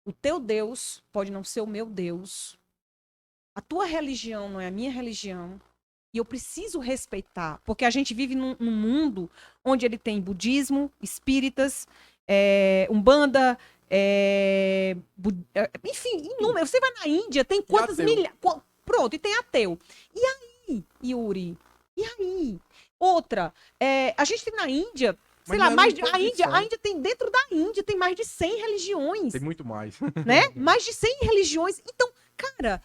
O teu Deus pode não ser o meu Deus. A tua religião não é a minha religião. E eu preciso respeitar, porque a gente vive num mundo onde ele tem budismo, espíritas, umbanda, enfim, inúmero. Você vai na Índia, tem E quantas ateu. milhares. Pronto, e tem ateu. E aí, Yuri? E aí? Outra, a gente tem na Índia, sei Mas lá, não é a imposição. Índia tem, dentro da Índia, tem mais de 100 religiões, Tem muito mais. né? Mais de 100 religiões. Então, cara,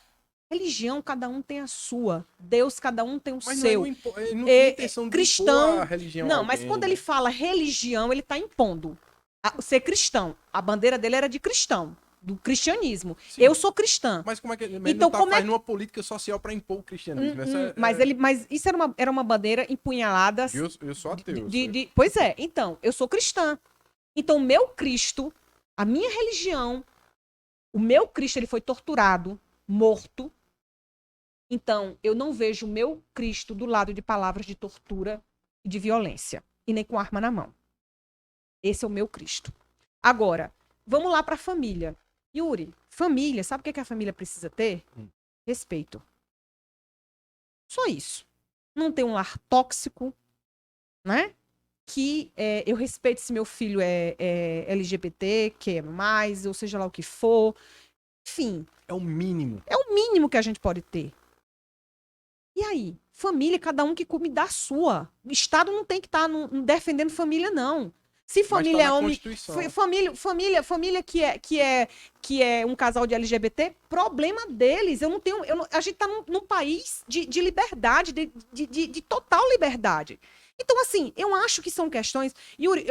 religião, cada um tem a sua. Deus, cada um tem o Mas não, é seu. ele não tinha intenção de impor a Cristão. religião a Não, mas alguém, quando ele né? fala religião, ele está impondo ser cristão. A bandeira dele era de cristão, do cristianismo. Sim. Eu sou cristã. Mas como é que ele Então, não tá como é fazendo uma política social para impor o cristianismo? Essa mas isso era uma bandeira empunhalada. eu sou ateu. Pois é, então, eu sou cristã. Então, o meu Cristo, a minha religião, o meu Cristo, ele foi torturado, morto. Então, eu não vejo o meu Cristo do lado de palavras de tortura e de violência, e nem com arma na mão. Esse é o meu Cristo. Agora, vamos lá para a família. Yuri, família, sabe o que a família precisa ter? Respeito. Só isso. Não ter um lar tóxico, né? Que eu respeite se meu filho é LGBT, que é mais, ou seja lá o que for. Enfim. É o mínimo. É o mínimo que a gente pode ter. E aí? Família, cada um que come da sua. O Estado não tem que estar defendendo família, não. Se família Mas tá é na homem. Constituição. Família que é um casal de LGBT, problema deles. Eu não tenho. A gente tá num país de liberdade, de total liberdade. Então, assim, eu acho que são questões. Yuri,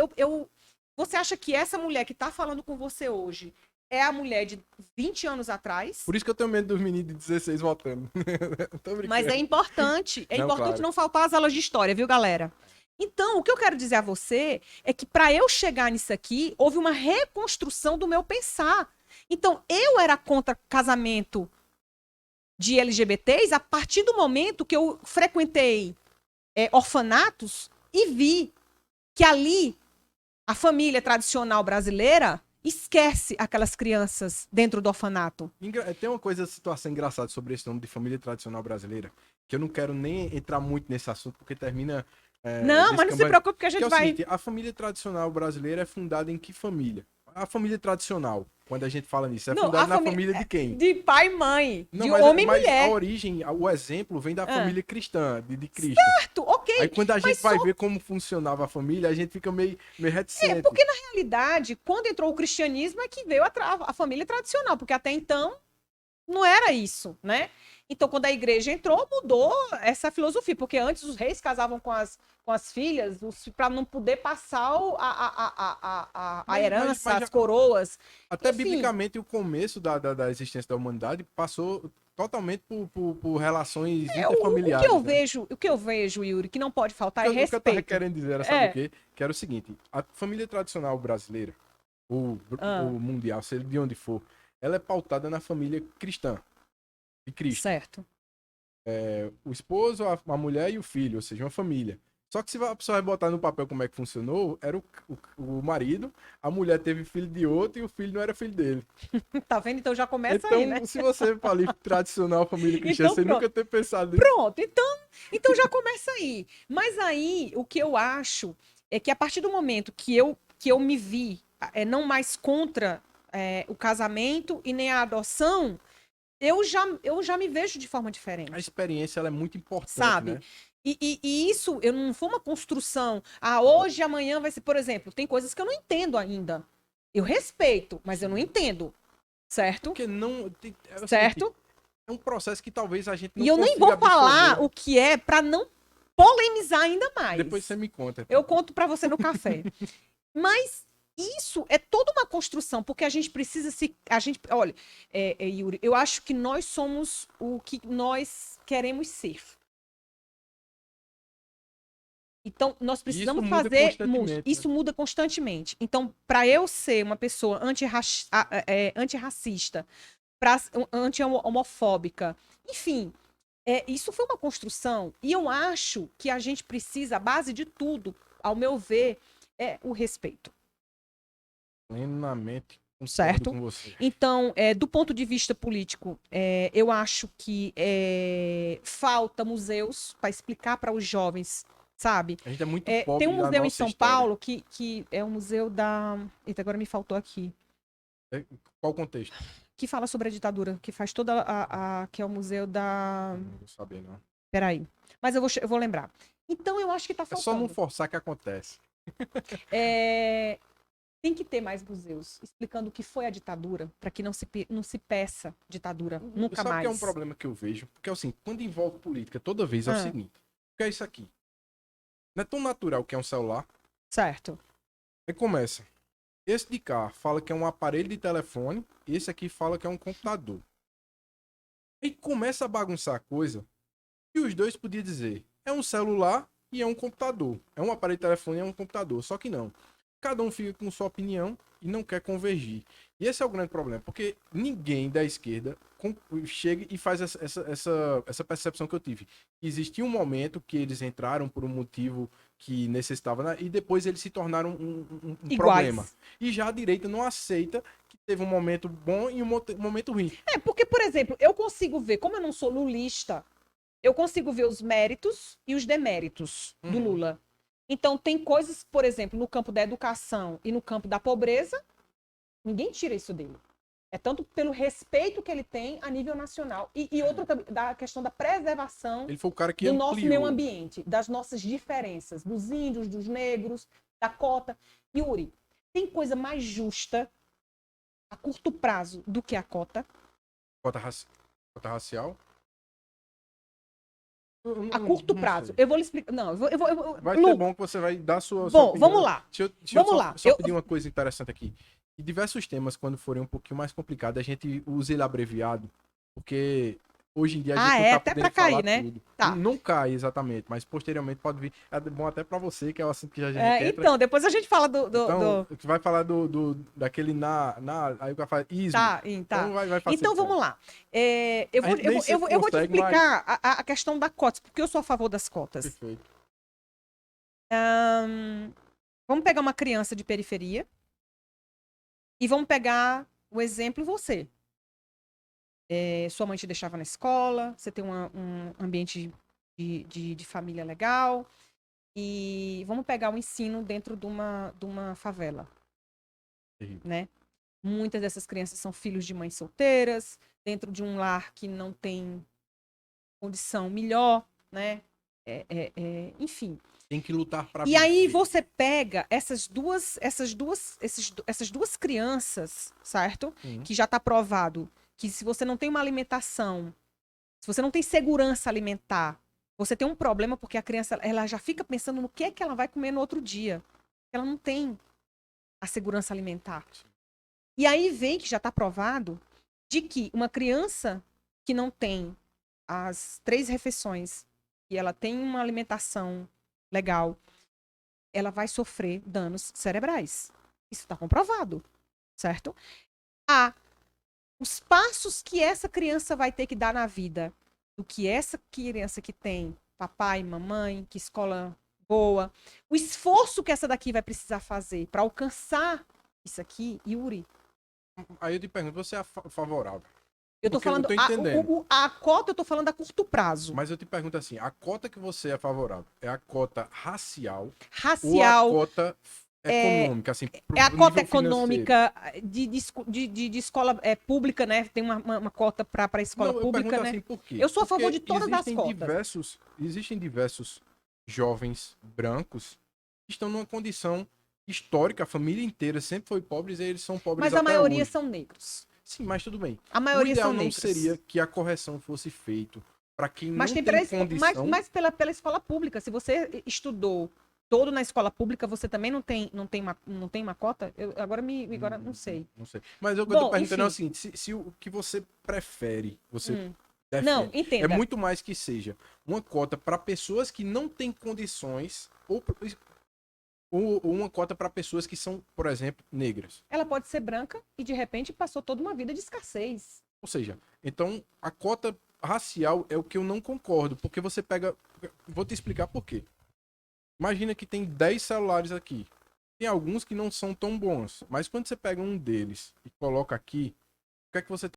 você acha que essa mulher que tá falando com você hoje é a mulher de 20 anos atrás? Por isso que eu tenho medo dos meninos de 16 votando. Tô brincando. Mas é importante. É Não, importante claro. não faltar as aulas de história, viu, galera? Então, o que eu quero dizer a você é que para eu chegar nisso aqui, houve uma reconstrução do meu pensar. Então, eu era contra casamento de LGBTs a partir do momento que eu frequentei orfanatos e vi que ali a família tradicional brasileira esquece aquelas crianças dentro do orfanato. Tem uma situação engraçada sobre esse nome de família tradicional brasileira, que eu não quero nem entrar muito nesse assunto, porque termina. Não, mas não se preocupe que a Que gente é o vai. seguinte, a família tradicional brasileira é fundada em que família? A família tradicional, quando a gente fala nisso, é Não, fundada na família de quem? De pai e mãe, Não, de mas, homem e mas a mulher. origem, o exemplo vem da família cristã, de Cristo. Certo, ok. Aí quando a gente mas vai ver como funcionava a família, a gente fica meio reticente. porque na realidade, quando entrou o cristianismo é que veio a família tradicional, porque até então não era isso, né? Então, quando a igreja entrou, mudou essa filosofia, porque antes os reis casavam com as filhas para não poder passar a herança, as coroas. Até Enfim, biblicamente, o começo da existência da humanidade passou totalmente por relações interfamiliares. o que eu vejo, Yuri, que não pode faltar é O que eu tava respeito. querendo dizer era, sabe o quê? Que era o seguinte, a família tradicional brasileira, ou mundial, seja de onde for, ela é pautada na família cristã, de Cristo. Certo. O esposo, a mulher e o filho, ou seja, uma família. Só que se a pessoa vai botar no papel como é que funcionou, era o marido, a mulher teve filho de outro e o filho não era filho dele. Tá vendo? Então já começa Então, aí, né? se você fala em tradicional família cristã, Então, você pronto. nunca ter pensado nisso. Pronto, então já começa aí. Mas aí, o que eu acho é que a partir do momento que eu me vi não mais contra o casamento e nem a adoção, eu já me vejo de forma diferente. A experiência ela é muito importante, Sabe? né? E isso eu não foi uma construção. Hoje, amanhã vai ser, por exemplo, tem coisas que eu não entendo ainda. Eu respeito, mas eu não entendo. Certo? Porque não... Certo? É um processo que talvez a gente não E eu nem vou falar o que é para não polemizar ainda mais. Depois você me conta. Eu conto para você no café. Mas isso é toda uma construção, porque a gente precisa olha, Yuri, eu acho que nós somos o que nós queremos ser. Então, nós precisamos fazer. Isso muda constantemente. Então, para eu ser uma pessoa antirracista, anti-homofóbica, enfim, isso foi uma construção. E eu acho que a gente precisa, a base de tudo, ao meu ver, é o respeito. Plenamente certo? Com você. Então, do ponto de vista político, eu acho que falta museus para explicar para os jovens, sabe? A gente é muito Tem pobre um da museu em nossa São história. Paulo que é o museu da... Eita, agora me faltou aqui. Qual o contexto? Que fala sobre a ditadura, que faz toda que é o museu da... Não vou saber, não. Peraí. Mas eu vou lembrar. Então, eu acho que tá É só não faltando. forçar que acontece. Tem que ter mais museus explicando o que foi a ditadura, para que não se peça ditadura nunca Sabe o mais. que é um problema que eu vejo? Porque assim, quando envolve política, toda vez é o Ah. seguinte. O que é isso aqui? Não é tão natural que é um celular. Certo. Aí começa. Esse de cá fala que é um aparelho de telefone. E esse aqui fala que é um computador. Aí começa a bagunçar a coisa. E os dois podiam dizer, é um celular e é um computador. É um aparelho de telefone e é um computador. Só que não. Cada um fica com sua opinião e não quer convergir. E esse é o grande problema, porque ninguém da esquerda chega e faz essa percepção que eu tive. Existia um momento que eles entraram por um motivo que necessitava, e depois eles se tornaram um Iguais. problema. E já a direita não aceita que teve um momento bom e um momento ruim. Porque, por exemplo, eu consigo ver, como eu não sou lulista, eu consigo ver os méritos e os deméritos do Lula. Então, tem coisas, por exemplo, no campo da educação e no campo da pobreza, ninguém tira isso dele. É tanto pelo respeito que ele tem a nível nacional. E outra também, da questão da preservação Ele foi o cara que do nosso ampliou. meio ambiente, das nossas diferenças, dos índios, dos negros, da cota. Yuri, tem coisa mais justa a curto prazo do que a cota? Cota racial? A curto prazo. Sei. Eu vou lhe explicar. Não, Vai Lu, ser bom que você vai dar sua bom, opinião. vamos lá. Deixa Vamos eu lá. só pedir uma coisa interessante aqui. E diversos temas, quando forem um pouquinho mais complicados, a gente usa ele abreviado, porque hoje em dia a gente não tá até podendo pra cair, falar né? tudo. Tá. Não cai exatamente, mas posteriormente pode vir. É bom até pra você, que é o assunto que já a gente entra. Então, depois a gente fala Então, tu vai falar daquele aí o cara fala ismo. Tá. Então vai facilitar. Então, vamos lá. Eu vou te consegue, explicar a questão da cota, porque eu sou a favor das cotas. Perfeito. Vamos pegar uma criança de periferia e vamos pegar o exemplo você. Sua mãe te deixava na escola, você tem um ambiente de família legal. E vamos pegar o ensino dentro de uma favela, né? Muitas dessas crianças são filhos de mães solteiras, dentro de um lar que não tem condição melhor, né? Enfim. Tem que lutar para E aí você pega essas duas crianças, certo? Que já está provado que se você não tem uma alimentação, se você não tem segurança alimentar, você tem um problema porque a criança ela já fica pensando no que é que ela vai comer no outro dia. Ela não tem a segurança alimentar. E aí vem que já está provado de que uma criança que não tem as 3 refeições e ela tem uma alimentação legal, ela vai sofrer danos cerebrais. Isso está comprovado, certo? Os passos que essa criança vai ter que dar na vida, do que essa criança que tem papai, mamãe, que escola boa, o esforço que essa daqui vai precisar fazer para alcançar isso aqui, Yuri. Aí eu te pergunto, você é favorável? Eu tô falando, eu tô entendendo. a cota eu tô falando a curto prazo. Mas eu te pergunto assim, a cota que você é favorável é a cota racial ou a cota econômica, assim, a cota econômica de escola pública, né? Tem uma cota para a escola pública, né? Assim, por quê? Eu sou a favor de todas as cotas. Existem diversos jovens brancos que estão numa condição histórica, a família inteira sempre foi pobre e eles são pobres Mas até a maioria hoje. são negros. Sim, mas tudo bem. A maioria são não negros. seria que a correção fosse feita para quem não tem condição. Mas pela escola pública, se você estudou todo na escola pública, você também não tem uma cota? Agora não sei. Não sei. Mas eu tô perguntando é o seguinte, se o que você prefere, você defende, não, entenda. É muito mais que seja uma cota para pessoas que não têm condições ou uma cota para pessoas que são, por exemplo, negras. Ela pode ser branca e, de repente, passou toda uma vida de escassez. Ou seja, então, a cota racial é o que eu não concordo, porque você pega... Vou te explicar por quê. Imagina que tem 10 celulares aqui. Tem alguns que não são tão bons, mas quando você pega um deles e coloca aqui, o que é que você